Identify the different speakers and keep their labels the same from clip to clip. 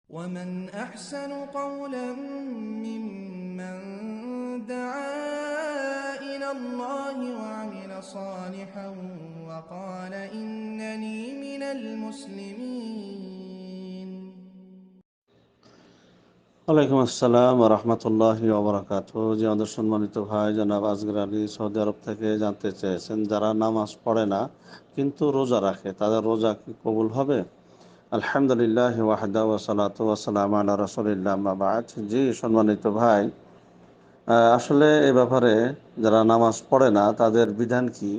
Speaker 1: ومن أحسن قولا ممن دعا إلى الله وعمل صالحا وقال إنني من المسلمين।
Speaker 2: ওয়ালাইকুম আসসালাম রহমতুল্লাহি ওবরাকাত। যে আমাদের সম্মানিত ভাই জনাব আজগর আলী সৌদি আরব থেকে জানতে চেয়েছেন, যারা নামাজ পড়ে না কিন্তু রোজা রাখে, তাদের রোজা কি কবুল হবে? আলহামদুলিল্লাহ ওয়াহদা ওয়াসালাতু ওয়াসসালামু আলা রাসূলিল্লাহ আম্মা বা'দ। জি সম্মানিত ভাই, আসলে এ ব্যাপারে যারা নামাজ পড়ে না তাদের বিধান কি,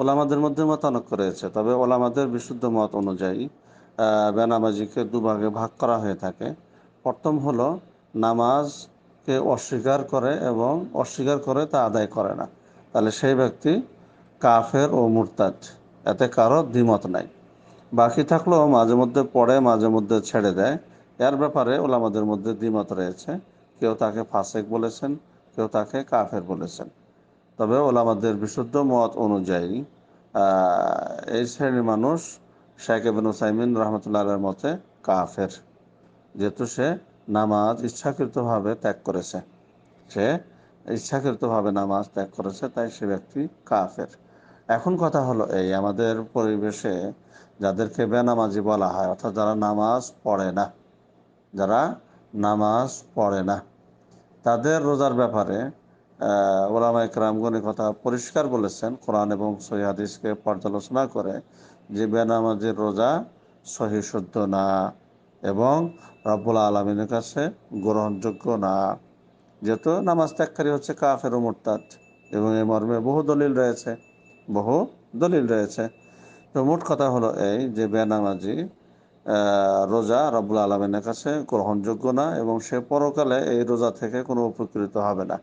Speaker 2: ওলামাদের মধ্যে মতানক রয়েছে। তবে ওলামাদের বিশুদ্ধ মত অনুযায়ী বেনামাজিকে দুভাগে ভাগ করা হয়ে থাকে। প্রথম হলো নামাজকে অস্বীকার করে এবং অস্বীকার করে তা আদায় করে না, তাহলে সেই ব্যক্তি কাফের ও মুরতাদ, এতে কারো দ্বিমত নাই। বাকি থাকলেও মাঝে মধ্যে পড়ে মাঝে মধ্যে ছেড়ে দেয়, এর ব্যাপারে ওলামাদের মধ্যে দ্বিমত রয়েছে। কেউ তাকে ফাসেক বলেছেন, কেউ তাকে কাফের বলেছেন। তবে ওলামাদের বিশুদ্ধ মত অনুযায়ী এই শ্রেণীর মানুষ শেখ ইবনে উসাইমিন রহমতুল্লাহ আলাইহির মতে কাফের, যেহেতু সে নামাজ ইচ্ছাকৃতভাবে ত্যাগ করেছে। সে ইচ্ছাকৃতভাবে নামাজ ত্যাগ করেছে, তাই সে ব্যক্তি কাফের। এখন কথা হলো এই, আমাদের পরিবেশে যাদেরকে বেনামাজি বলা হয়, অর্থাৎ যারা নামাজ পড়ে না, যারা নামাজ পড়ে না তাদের রোজার ব্যাপারে ওলামা ইকরামগণ কথা পরিষ্কার বলেছেন কোরআন এবং সহিহ হাদিসকে পর্যালোচনা করে, যে বেনামাজির রোজা সহি শুদ্ধ না এবং রব্বুল আলামিনের কাছে গ্রহণযোগ্য না। যেহেতু নামাজ ত্যাগকারী হচ্ছে কাফের ও মুরতাদ, এবং এই মর্মে বহু দলিল রয়েছে, বহু দলিল রয়েছে। তো মোট কথা হলো এই যে বেনামাজি রোজা রব্বুল আলামিনের কাছে গ্রহণযোগ্য না, এবং সে পরকালে এই রোজা থেকে কোনো উপকৃত হবে না।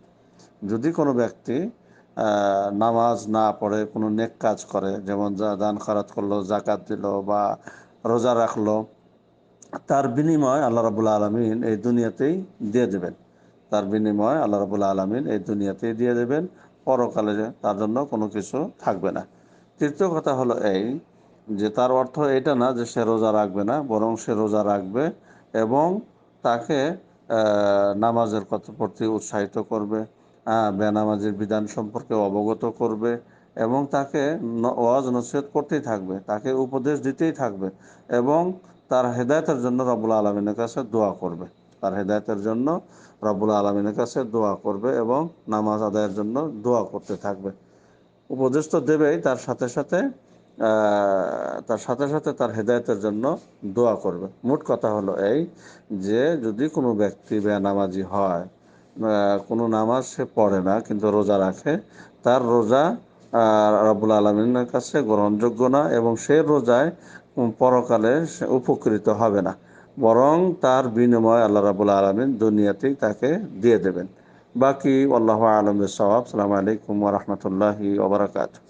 Speaker 2: যদি কোনো ব্যক্তি নামাজ না পড়ে কোনো নেক কাজ করে, যেমন দান খয়রাত করলো, জাকাত দিল বা রোজা রাখলো, তার বিনিময় আল্লাহ রাব্বুল আলামিন এই দুনিয়াতেই দিয়ে দেবেন। তার বিনিময় আল্লাহ রাব্বুল আলামিন এই দুনিয়াতেই দিয়ে দেবেন, পরকালে তার জন্য কোনো কিছু থাকবে না। তৃতীয় কথা হলো এই, যে তার অর্থ এটা না যে সে রোজা রাখবে না, বরং সে রোজা রাখবে এবং তাকে নামাজের প্রতি উৎসাহিত করবে, বেনামাজির বিধান সম্পর্কে অবগত করবে এবং তাকে ওয়াজ নসিহত করতেই থাকবে, তাকে উপদেশ দিতেই থাকবে এবং তার হেদায়েতের জন্য রব্বুল আলামিনের কাছে দোয়া করবে। তার হেদায়েতের জন্য রব্বুল আলামিনের কাছে দোয়া করবে এবং নামাজ আদায়ের জন্য দোয়া করতে থাকবে। উপদেশ তো দেবেই, তার সাথে সাথে তার হেদায়েতের জন্য দোয়া করবে। মোট কথা হলো এই, যে যদি কোনো ব্যক্তি বেনামাজি হয়, কোনো নামাজ সে পড়ে না কিন্তু রোজা রাখে, তার রোজা রব্বুল আলামিনের কাছে গ্রহণযোগ্য না এবং সে রোজায় পরকালে সে উপকৃত হবে না, বরং তার বিনিময় আল্লাহ রাব্বুল আলামিন দুনিয়াতেই তাকে দিয়ে দেবেন। বাকি আল্লাহু আ'লাম বিস-সাওয়াব। আসসালামু আলাইকুম ওয়া রাহমাতুল্লাহি ওয়া বারাকাতুহু।